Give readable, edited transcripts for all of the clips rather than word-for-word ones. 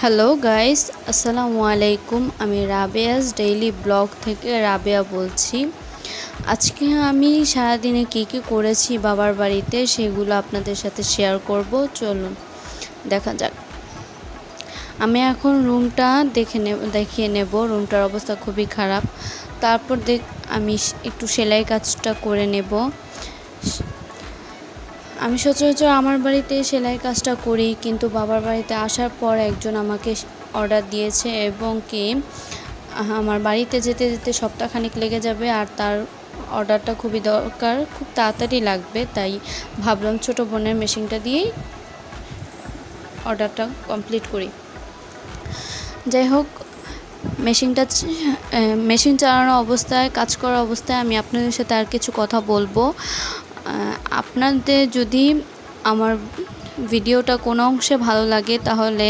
Hello guys, আসসালামু আলাইকুম। আমি রাবেয়াস ডেইলি ব্লগ থেকে রাবেয়া বলছি। আজকে আমি সারাদিনে কী করেছি বাবার বাড়িতে সেগুলো আপনাদের সাথে শেয়ার করব। চলুন দেখা যাক। আমি এখন রুমটা দেখিয়ে নেব। রুমটার অবস্থা খুবই খারাপ। তারপর আমি একটু সেলাই কাজটা করে নেব। আমি সচরাচর আমার বাড়িতে সেলাই কাজটা করি, কিন্তু বাবার বাড়িতে আসার পর একজন আমাকে অর্ডার দিয়েছে এবং কি আমার বাড়িতে যেতে যেতে সপ্তাহখানেক লেগে যাবে, আর তার অর্ডারটা খুবই দরকার, খুব তাড়াতাড়ি লাগবে। তাই ভাবলাম ছোটো বোনের মেশিনটা দিয়েই অর্ডারটা কমপ্লিট করি। যাই হোক, মেশিন চালানো অবস্থায়, কাজ করা অবস্থায় আমি আপনাদের সাথে আর কিছু কথা বলবো। আপনাদের যদি আমার ভিডিওটা কোনো অংশে ভালো লাগে তাহলে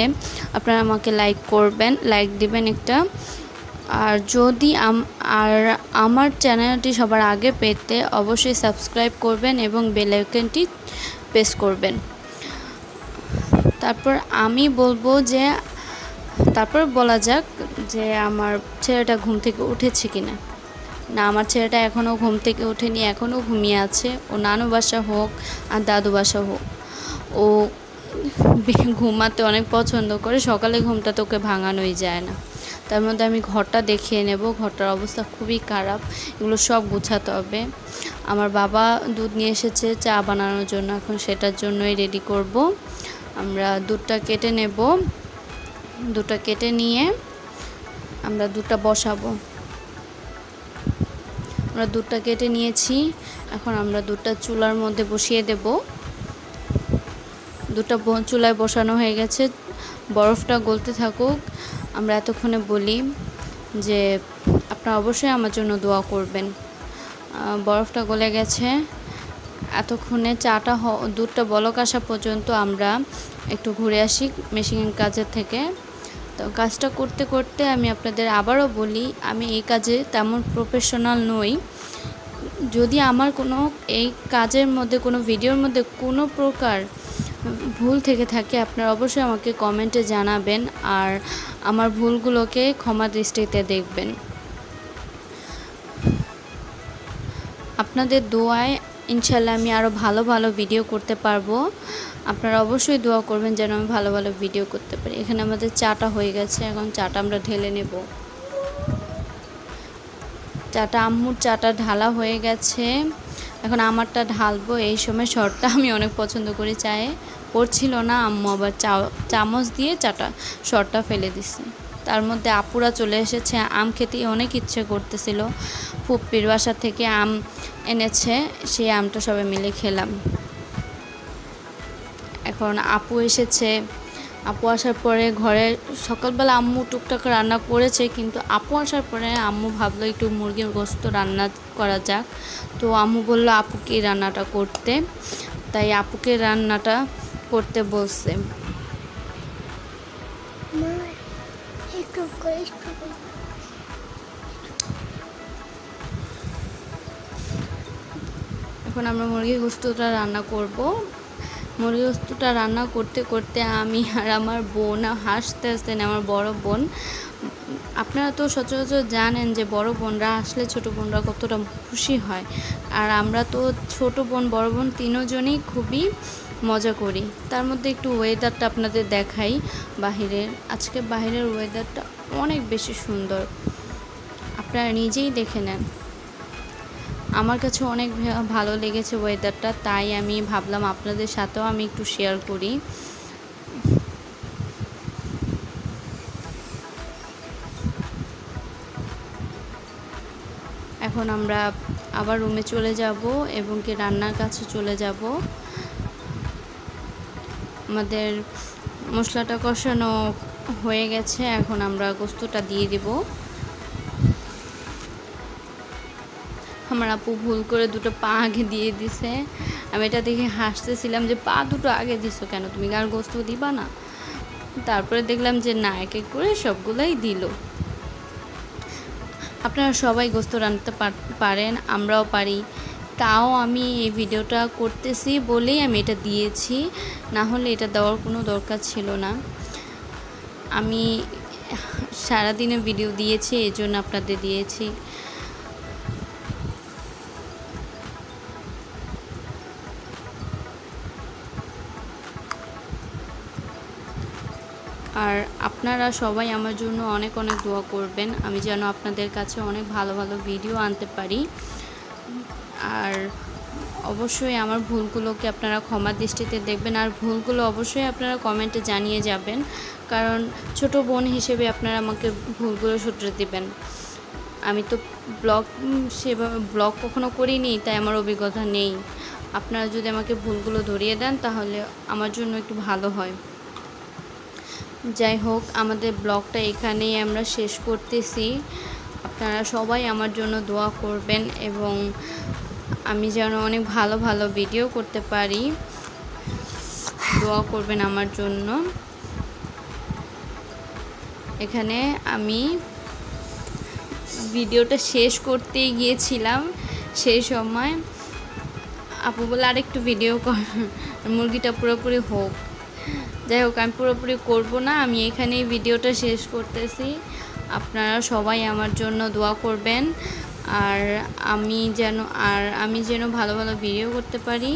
আপনারা আমাকে লাইক দিবেন একটা। আর যদি আমার চ্যানেলটি সবার আগে পেতে অবশ্যই সাবস্ক্রাইব করবেন এবং বেল আইকনটি প্রেস করবেন। তারপর বলা যাক যে আমার ছেলেটা ঘুম থেকে উঠেছে কিনা। না, আমার ছেলেটা এখনও ঘুম থেকে ওঠেনি, এখনও ঘুমিয়ে আছে। ও নানু বাসা হোক আর দাদু বাসা হোক, ও ঘুমাতে অনেক পছন্দ করে। সকালে ঘুমটা তোকে ভাঙানোই যায় না। তার মধ্যে আমি ঘরটা দেখিয়ে নেব। ঘরটার অবস্থা খুবই খারাপ, এগুলো সব গুছাতে হবে। আমার বাবা দুধ নিয়ে এসেছে চা বানানোর জন্য, এখন সেটার জন্যই রেডি করব। আমরা দুধটা কেটে নেব। দুধটা কেটে নিয়ে আমরা দুধটা বসাবো। আমরা দুধটা কেটে নিয়েছি, এখন আমরা দুধটা চুলার মধ্যে বসিয়ে দেব। দুধটা চুলায় বসানো হয়ে গেছে, বরফটা গলতে থাকুক। আমরা এতক্ষণে বলি যে আপনারা অবশ্যই আমার জন্য দোয়া করবেন। বরফটা গলে গেছে। এতক্ষণে দুধটা বলক আসা পর্যন্ত আমরা একটু ঘুরে আসি মেশিনের কাজের থেকে। তো কাজটা করতে করতে আমি আপনাদের আবারও বলি, আমি এই কাজে তেমন প্রফেশনাল নই। যদি আমার এই কাজের মধ্যে কোনো ভিডিওর মধ্যে কোনো প্রকার ভুল থেকে থাকে আপনারা অবশ্যই আমাকে কমেন্টে জানাবেন, আর আমার ভুলগুলোকে ক্ষমা দৃষ্টিতে দেখবেন। আপনাদের দোয়ায় ইনশাল্লাহ আমি আরও ভালো ভালো ভিডিও করতে পারবো। আপনারা অবশ্যই দোয়া করবেন যেন আমি ভালো ভালো ভিডিও করতে পারি। এখানে আমাদের চাটা হয়ে গেছে, এখন চাটা আমরা ঢেলে নেব। আম্মুর চাটা ঢালা হয়ে গেছে, এখন আমারটা ঢালবো। এই সময় শর্টটা আমি অনেক পছন্দ করি, চায়ে পড়ছিল না, আম্মু আবার চামচ দিয়ে শর্টটা ফেলে দিছে। তার মধ্যে আপুরা চলে এসেছে। আম খেতে অনেক ইচ্ছে করতেছিল, ফুপ্পির বাসা থেকে আম এনেছে, সেই আমটা সবাই মিলে খেলাম। এখন আপু এসেছে। আপু আসার পরে ঘরে সকালবেলা আম্মু টুকটাক রান্না করেছে, কিন্তু আপু আসার পরে আম্মু ভাবলো একটু মুরগির গোশত রান্না করা যাক। তো আম্মু বললো আপুকে রান্নাটা করতে, তাই আপুকে রান্নাটা করতে বলছে। এখন আমরা মুরগির গোশতটা রান্না করব। মুরগির গোশতটা রান্না করতে করতে আমি আর আমার বোন হাসতে আমার বড় বোন। আপনারা তো সচরাচর জানেন যে বড় বোনরা আসলে ছোট বোনরা কতটা খুশি হয়, আর আমরা তো ছোট বোন বড় বোন তিনজনই খুবই মজা করি। তার মধ্যে একটু ওয়েদারটা আপনাদের দেখাই বাহিরের। আজকে বাহিরের ওয়েদারটা অনেক বেশি সুন্দর, আপনারা নিজেই দেখে নেন। আমার কাছে অনেক ভালো লেগেছে ওয়েদারটা, তাই আমি ভাবলাম আপনাদের সাথেও আমি একটু শেয়ার করি। এখন আমরা আবার রুমে চলে যাব এবং কি রান্নার কাছে চলে যাব। আমাদের মশলাটা কষানো হয়ে গেছে, এখন আমরা গোশতটা দিয়ে দেব। আমার আপু ভুল করে দুটো পা আগে দিয়ে দিছে। আমি এটা দেখে হাসতেছিলাম যে পা দুটো আগে দিছো কেন, তুমি আর গোশত দিবা না? তারপরে দেখলাম যে না, এক এক করে সবগুলাই দিল। আপনারা সবাই গোশত রান্নাতে পারেন, আমরাও পারি, তাও আমি এই ভিডিওটা করতেছি বলেই আমি এটা দিয়েছি, না হলে এটা দেওয়ার কোনো দরকার ছিল না। আমি সারাদিনে ভিডিও দিয়েছি, এই জন্য আপনাদের দিয়েছি। আর আপনারা সবাই আমার জন্য অনেক অনেক দোয়া করবেন, আমি যেন আপনাদের কাছে অনেক ভালো ভালো ভিডিও আনতে পারি। আর অবশ্যই আমার ভুলগুলোকে আপনারা ক্ষমা দৃষ্টিতে দেখবেন, আর ভুলগুলো অবশ্যই আপনারা কমেন্টে জানিয়ে যাবেন, কারণ ছোট বোন হিসেবে আপনারা আমাকে ভুলগুলো শুধরে দেবেন। আমি তো সেভাবে ব্লগ কখনো করিনি, তাই আমার অভিজ্ঞতা নেই। আপনারা যদি আমাকে ভুলগুলো ধরিয়ে দেন তাহলে আমার জন্য একটু ভালো হয়। যাই হোক, আমাদের ব্লগটা এখানেই আমরা শেষ করতেছি। আপনারা সবাই আমার জন্য দোয়া করবেন এবং আমি যেন অনেক ভালো ভালো ভিডিও করতে পারি, দোয়া করবেন আমার জন্য। এখানে আমি ভিডিওটা শেষ করতে গিয়েছিলাম, সেই সময় আপু বলে আরেকটু ভিডিও কর, মুরগিটা পুরোপুরি হোক। যাই হোক, আমি পুরোপুরি করব না, আমি এখানেই ভিডিওটা শেষ করতেছি। আপনারা সবাই আমার জন্য দোয়া করবেন আর আমি যেন ভালো ভালো ভিডিও করতে পারি।